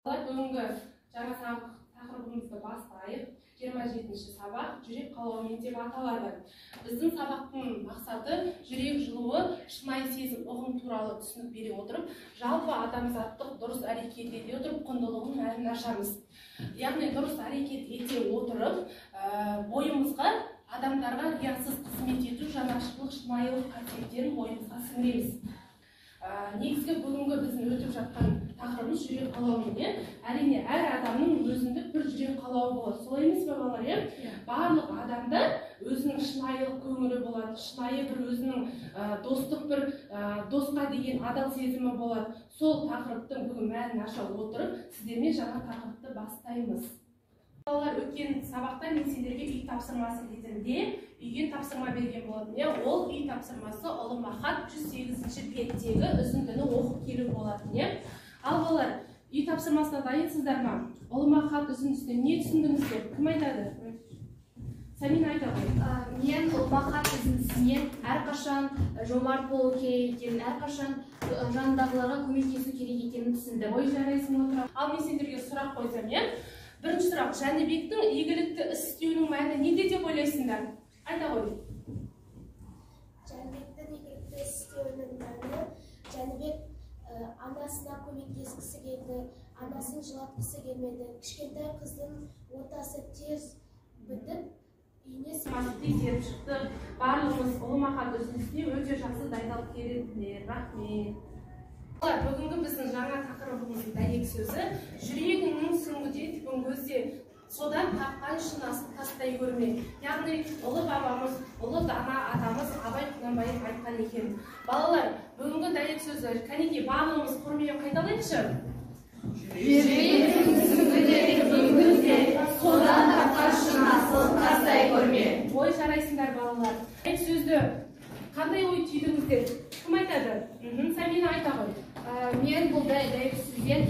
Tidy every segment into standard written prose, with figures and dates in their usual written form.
Бүгінгі жаңа тақырыбымызды бастайық. 27-ші сабақ жүрек қалауымен деп аталады. Біздің сабақтың мақсаты жүрек жылуы, шынайы сезім ұғым туралы түсінік бере отырып, жалпы адамзаттық дұрыс әрекет ете отырып, құндылығын мәнін ашамыз. Яғни дұрыс әрекет ете отырып, бойымызға адамдарға риясыз қызмет ету, жанашырлық, шынайылық қасиеттерін бойымызға сіңіреміз. Негізгі бүгінгі біздің өтіп жатқан тақырыбымыз жүрек қалауымен. Әрине, әр адамның өзіндік бір жүрек қалауы болады. Солай емес пе балалар? Барлық адамда өзінің шынайылық көңілі болады, шынайы бір өзінің достық бір досқа деген адал сезімі болады. Сол тақырыптың бүгін мәнін аша отырып, сіздермен жаңа тақырыпты бастаймыз. Балалар, өткен сабақта мен сендерге үй тапсырмасы ретінде үйге тапсырма берген болатын. Ол үй тапсырмасы ұлыма хат 108-ші беттегі үзіндіні оқып келу болатын. Ал балалар, үй тапсырмасына дайынсыздар ма? Ұлыма хат үзіндісінен не түсіндіңіздер? Кім айтады? Сәмина айта ғой. Мен ұлыма хат үзіндісінен әрқашан жомарт болу керек екенін, әрқашан жанындағыларға көмектесу керек екенін түсіндім. Ой, жарайсың отыра. Ал мен сендерге сұрақ қойсам, бірінші сұрақ, Жәнібектің игілікті іс істеуінің мәні неде деп ойлайсыңдар? Айта ғой. Жәнібектің игілікті іс істеуінің мәні, Жәнібек анасына көмектескісі келді, анасын жылатқысы келмеді. Кішкентай қыздың отасы тез бітіп, үйіне тексеріп шықты. Барлығымыз ұлыма хат үзіндісіне өте жақсы дайындалып келедіңдер. Рахмет. Бүгінгі біздің жаңа тақырыбымыздың дәйек сөзі жүрегіңнің сүңгіде түбін көзде, содан тапқан шынасын тастай көрме. Яғни ұлы бабамыз, ұлы дана атамыз Абай Құнанбаев айтқан екен. Балалар, бүгінгі дәйек сөзі кәнеки барлығымыз құрмемен қайталайықшы. Жүрегіңнің сүңгіде түбін көзде, содан тапқан шынасын тастай көрме. Ой, жарайсыңдар балалар. Дәйек сөзді қандай ой түйдіңіздер? Кім айтады? Сәмина айта ғой. Мен бұл дәйек сөзден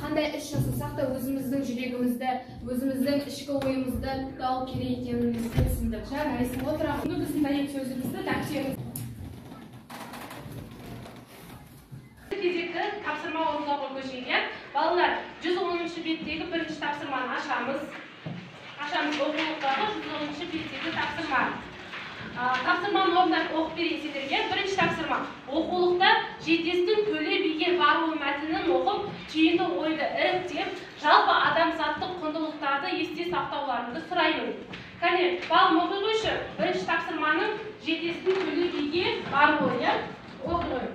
қандай іс жасасақ та өзіміздің жүрегімізді, өзіміздің ішкі ойымызды тауып керек екенімізді түсіндім. Жарайсың, отыра. Біздің дәйек сөзімізді дәптеріңіз. Кезекті тапсырма орындауға көшейік. Балалар, 110-ші беттегі бірінші тапсырманы ашамыз. Оқулықтағы 110-ші беттегі тапсырма. Тапсырманы орындап оқып берейін сендерге. Бірінші тапсырма. Оқулықта жетестің төле биге баруы мәтінін оқып, түйінді ойды іріктеп, жалпы адамзаттық құндылықтарды есте сақтауларыңды сұраймын. Кәне, балым оқи қойшы. Бірінші тапсырманың жетестің төле биге баруы, оқи қой.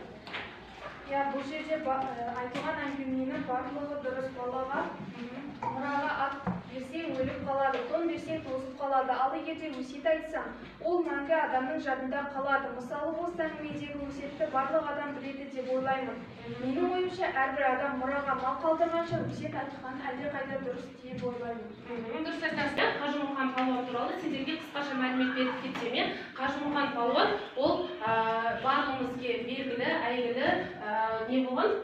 Бұл жерде айтылған әңгіменің барлығы дұрыс. Балаға мұраға ат берсең өліп қалады, тон берсең тозып қалады. Ал егерде өсиет айтсаң, ол мәңгі адамның жадында қалады. Мысалы, осы әңгімедегі өсиетті барлық адам біледі деп ойлаймын. Менің ойымша, әрбір адам мұраға мал қалдырғанша өсиет айтқан әлдеқайда дұрыс деп ойлаймын. Дұрыс айтасың. Қажымұқан палуан туралы сендерге қысқаша мәлімет беріп кетсем, Қажымұқан палуан ол барлығымызге белгілі, әйгілі не болған?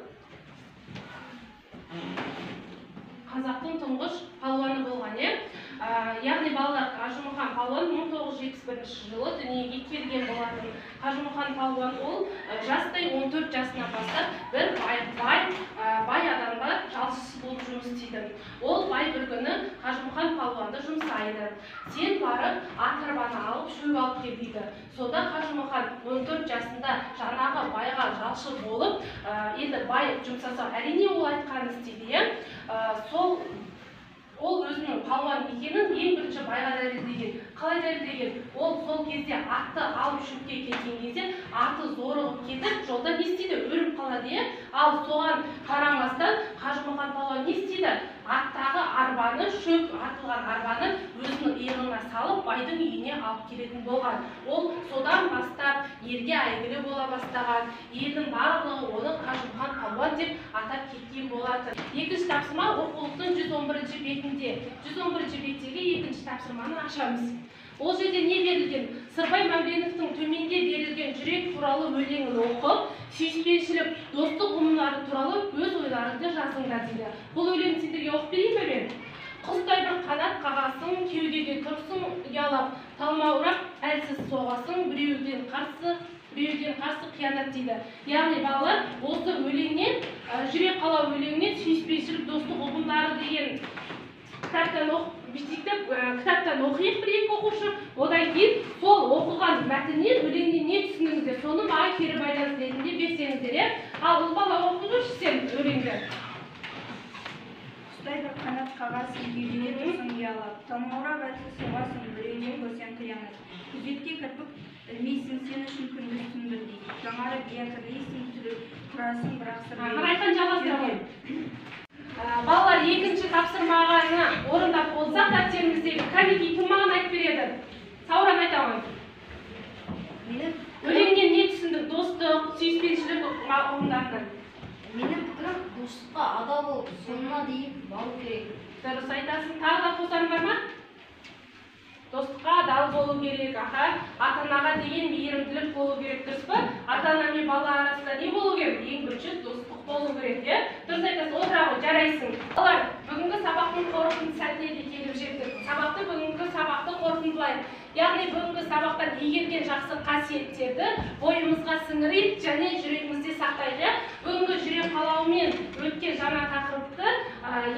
Қазақтың тұңғыш палуаны болған, яғни балалар, Қажымұқан палуан 1971 жылы дүниеге келген болатын. Қажымұқан палуан ол жастай 14 жасынан бастап бір бай адамға жалшысы болып жұмыс істейді. Ол бай бір күні Қажымұқан палуанды жұмсайды. Сен барып ат арбаны алып шөп алып кел дейді. Сонда Қажымұқан 14 жасында жаңағы байға жалшы болып, енді бай жұмсаса, әрине ол айтқанын істейді. Ол өзінің палуан екенін ең бірінші байға дәлелдеген. Қалай дәлелдеген? Ол сол кезде атты алып шөпке келген кезде аты зорығып кетіп, жолда не істейді? Өліп қалады. Ал соған қарамастан Қажымұқан палуан не істейді? Аттағы арбаны, шөп артылған арбаны өзінің иығына салып, байдың үйіне алып келетін болған. Ол содан бастап елге әйгілі бола бастаған. Елдің барлығы оны Қажымұқан палуан деп атап кеткен болатын. Екінші тапсырма оқулықтың 111-ші бетінде. 111-ші беттегі екінші тапсырманы ашамыз. Ол жерде не берілген? Сырбай Мәмбеновтың төменде берілген жүрек туралы өлеңін оқып, сүйіспеншілік, достық ұғымдары туралы өз ойларыңды жазыңдар дейді. Бұл өлеңді сендерге оқып берейін бе мен? Құстай бір қанат қағасың, кеудеде тұрсың ұялап, талмаурап әлсіз соғасың, біреуден қарсы біреуден қарсы қиянат дейді. Яғни балалар осы өлеңнен, жүрек қалау өлеңінен сүйіспеншілік, достық ұғымдары деген кітаптан оқиық бір-екі оқушы. Одан кейін сол оқыған мәтіннен өлеңнен не түсіндіңіздер, соны маған кері байланыс ретінде берсеңіздер. Ал ұл бала оқып жүрші сен өлеңді. Құстай бір қанат қағасың, кеудеңе тұрсың ұялап, талмаурап әтсіз соғасың, біреуден көрсең қиянат. Күзетке кірпік ілмейсің, сен үшін күндіз түн бірдей. Жаңарып якірлейсің, тұрасың, бірақ сыр Айтқан жалғастыра. Балалар екінші тапсырмағаны орындап болсақ, дәптеріміздегі кәмеки кім маған айтып береді? Сауран айта алған. Өлеңнен не түсіндің? Достық, сүйіспеншілік ұғымдарынан. Менің пікірім, достыққа адал болып, соңына дейін бару керек. Дұрыс айтасың. Тағы да қосарың бар ма? Достыққа адал болу керек, ата-анаға деген мейірімділік болу керек, дұрыс па? Ата-ана мен бала арасында не болу керек? Ең бірінші достық болу керек, дұрыс айтасың. Отыра ғой, жарайсың. Балалар, бүгінгі сабақтың қорытынды сәтіне де келіп жеттік. Бүгінгі сабақты қорытындылайық. Яғни бүгінгі сабақтан игерген жақсы қасиеттерді бойымызға сіңірейік және жүрегімізде сақтайық. Бүгінгі жүрек қалауымен өткен жаңа тақырыпты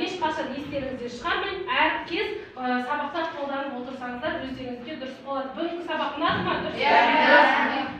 ешқашан естеріңізден шығармайын. Әр кез сабақта қолданып отырсаңыздар өздеріңізге дұрыс болады. Бүгінгі сабақ ұнады ма?